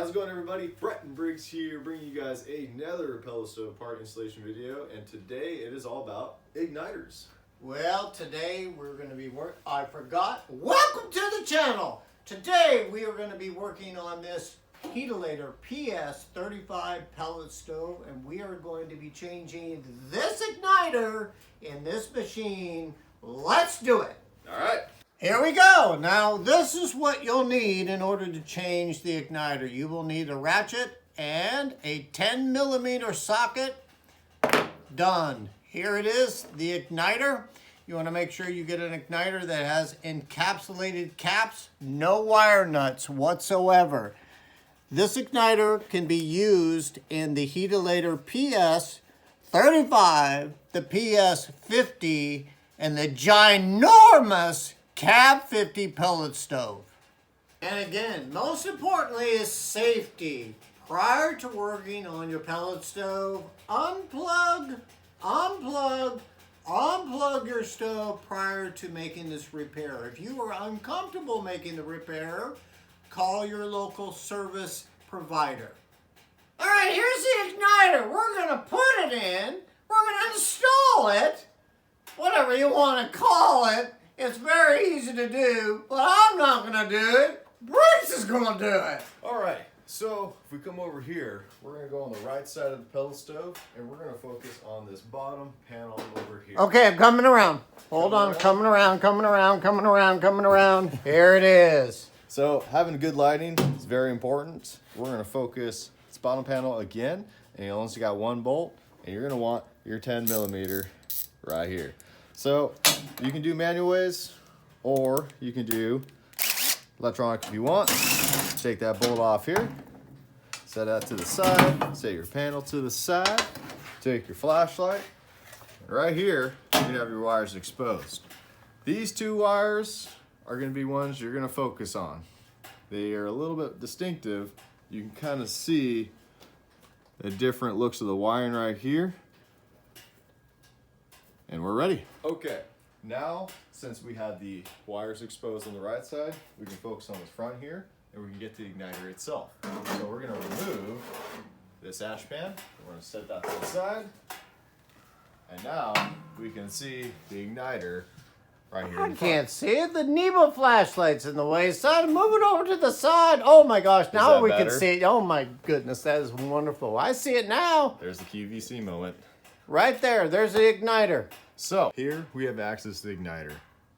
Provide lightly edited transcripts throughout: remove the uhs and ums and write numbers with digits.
how's it going, everybody? Brett and Briggs here, bringing you guys another pellet stove part installation video, and today it is all about igniters. Well, today we're going to be I forgot. Welcome to the channel. Today we are going to be working on this Heatilator PS35 Pellet stove, and we are going to be changing this igniter in this machine. Let's do it. All right. Here we go. Now, this is what you'll need in order to change the igniter. You will need a ratchet and a 10mm socket. Done. Here it is, the igniter. You want to make sure you get an igniter that has encapsulated caps, no wire nuts whatsoever. This igniter can be used in the Heatilator PS35, the PS50, and the ginormous Cab 50 pellet stove. And again, most importantly is safety. Prior to working on your pellet stove, unplug your stove prior to making this repair. If you are uncomfortable making the repair, call your local service provider. All right, here's the igniter. We're gonna put it in. We're gonna install it. Whatever you want to call it. It's very easy to do, but I'm not going to do it. Briggs is going to do it. All right, so if we come over here, we're going to go on the right side of the pellet stove, and we're going to focus on this bottom panel over here. Okay, I'm coming around. Hold on, coming around. Here it is. So having good lighting is very important. We're going to focus this bottom panel again, and you only got one bolt, and you're going to want your 10mm right here. So you can do manual ways, or you can do electronic if you want. Take that bolt off here, set that to the side, set your panel to the side, take your flashlight. Right here, you can have your wires exposed. These two wires are going to be ones you're going to focus on. They are a little bit distinctive. You can kind of see the different looks of the wiring right here. And we're ready. Okay, now since we have the wires exposed on the right side, we can focus on the front here, and we can get to the igniter itself. So we're gonna remove this ash pan. We're gonna set that to the side. And now we can see the igniter right here. I can't see it. The Nebo flashlight's in the way. Son, move it over to the side. Oh my gosh, now we can see it. Oh my goodness, that is wonderful. I see it now. There's the QVC moment. Right there, there's the igniter. So here we have access to the igniter.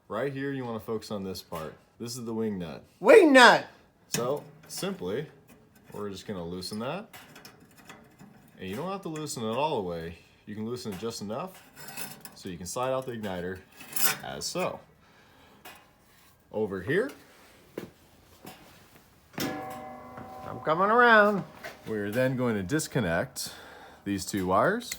Right here you want to focus on this part. This is the wing nut. Wing nut! So simply, we're just going to loosen that. And you don't have to loosen it all the way. You can loosen it just enough so you can slide out the igniter as so. Over here, I'm coming around. we're then going to disconnect these two wires.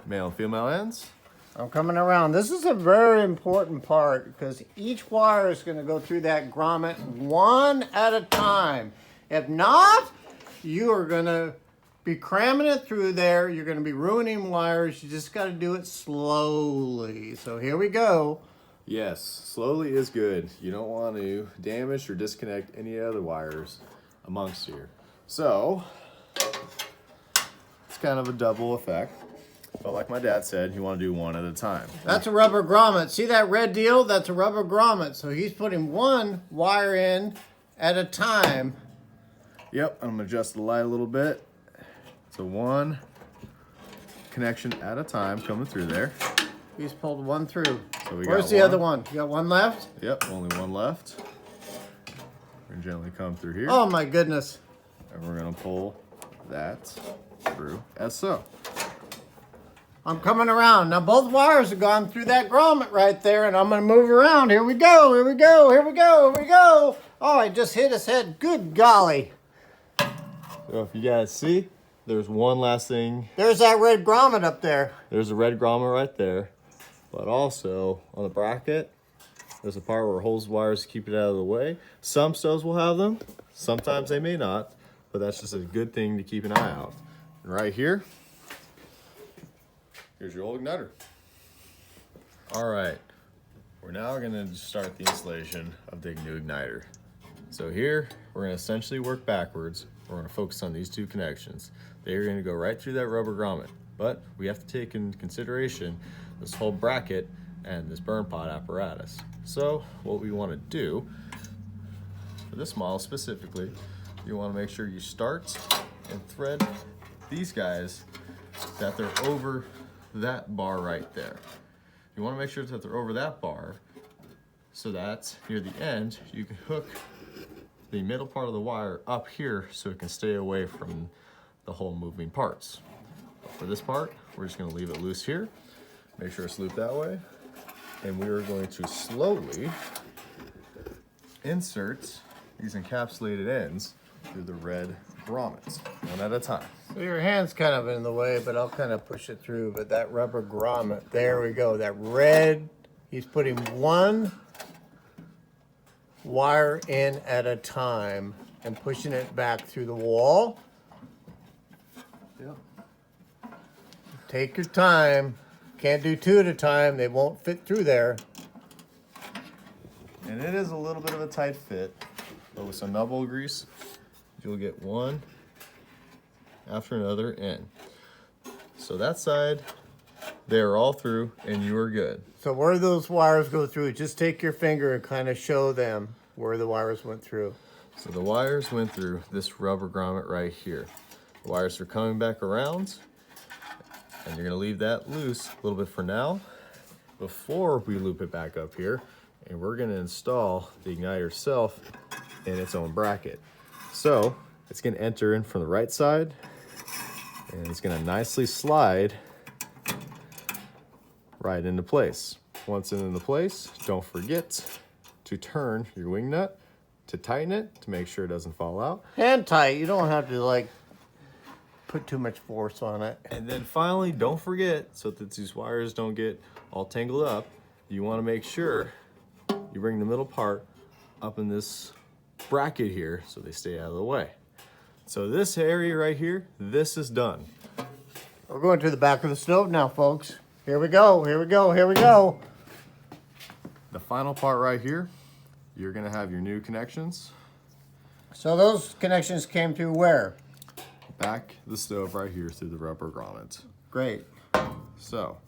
Male and female ends. I'm coming around. This is a very important part because each wire is going to go through that grommet one at a time. If not, you are going to be cramming it through there. You're going to be ruining wires. You just got to do it slowly. So here we go. Yes, slowly is good. You don't want to damage or disconnect any other wires amongst here. So, it's kind of a double effect. But like my dad said, you want to do one at a time. That's a rubber grommet. See that red deal? That's a rubber grommet. So he's putting one wire in at a time. Yep, I'm going to adjust the light a little bit. So one connection at a time coming through there. He's pulled one through. So where's the other one? You got one left? Yep, only one left. We're going to gently come through here. Oh my goodness. And we're going to pull that through as so. I'm coming around. Now both wires have gone through that grommet right there, and I'm going to move around. Here we go, here we go, here we go, here we go. Oh, I just hit his head. Good golly. So if you guys see, there's one last thing. There's that red grommet up there. There's a red grommet right there. But also, on the bracket, there's a part where it holds wires to keep it out of the way. Some stoves will have them. Sometimes they may not. But that's just a good thing to keep an eye out. And right here, here's your old igniter. All right, we're now gonna start the installation of the new igniter. So here, we're gonna essentially work backwards. We're gonna focus on these two connections. They're gonna go right through that rubber grommet, but we have to take into consideration this whole bracket and this burn pot apparatus. So what we wanna do, for this model specifically, you wanna make sure you start and thread these guys that they're over that bar right there. You wanna make sure that they're over that bar so that near the end, you can hook the middle part of the wire up here so it can stay away from the whole moving parts. But for this part, we're just gonna leave it loose here. Make sure it's looped that way. And we are going to slowly insert these encapsulated ends through the red grommets, one at a time. So your hand's kind of in the way, but I'll kind of push it through. But that rubber grommet, there we go. That red, he's putting one wire in at a time and pushing it back through the wall. Yep. Take your time. Can't do two at a time. They won't fit through there. And it is a little bit of a tight fit, but with some nub oil grease, you'll get one after another in. So that side, they're all through and you are good. So where those wires go through, just take your finger and kind of show them where the wires went through. So the wires went through this rubber grommet right here. The wires are coming back around, and you're gonna leave that loose a little bit for now before we loop it back up here, and we're gonna install the igniter itself in its own bracket. So it's gonna enter in from the right side, and it's gonna nicely slide right into place. Once it's into place, don't forget to turn your wing nut to tighten it to make sure it doesn't fall out. Hand tight, you don't have to like put too much force on it. And then finally, don't forget, so that these wires don't get all tangled up, you wanna make sure you bring the middle part up in this bracket here so they stay out of the way. So this area right here, this is done. We're going to the back of the stove now, folks. Here we go, here we go, here we go. The final part right here, you're gonna have your new connections. So those connections came through where? Back the stove right here through the rubber grommet. Great. So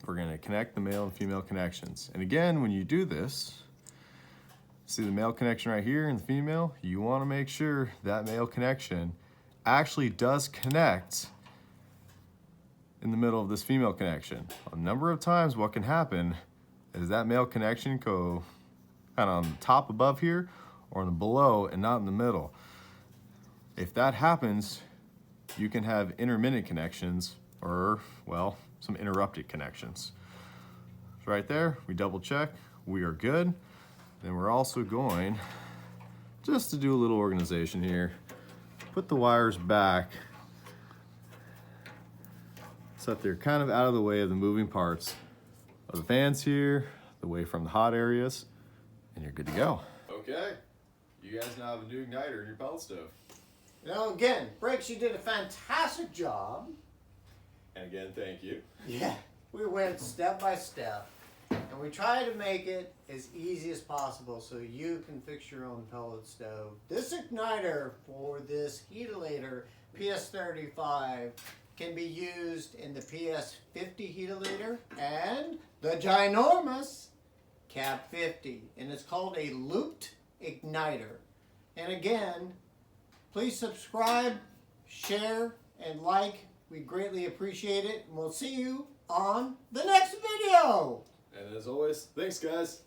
we're gonna connect the male and female connections. And again, when you do this, see the male connection right here and the female, you wanna make sure that male connection actually does connect in the middle of this female connection. A number of times what can happen is that male connection go kind of on the top above here or on the below and not in the middle. If that happens, you can have intermittent connections or, well, some interrupted connections. So right there, we double check, we are good. Then we're also going, just to do a little organization here, put the wires back so that they're kind of out of the way of the moving parts of the fans here, away from the hot areas, and you're good to go. Okay, you guys now have a new igniter in your pellet stove. You know, again, Breaks, you did a fantastic job. And again, thank you. Yeah, we went step by step, and we tried to make it as easy as possible so you can fix your own pellet stove. This igniter for this Heatilator PS35 can be used in the PS50 Heatilator and the ginormous Cap 50, and it's called a looped igniter. And again, please subscribe, share, and like. We greatly appreciate it, and we'll see you on the next video. And as always, thanks guys.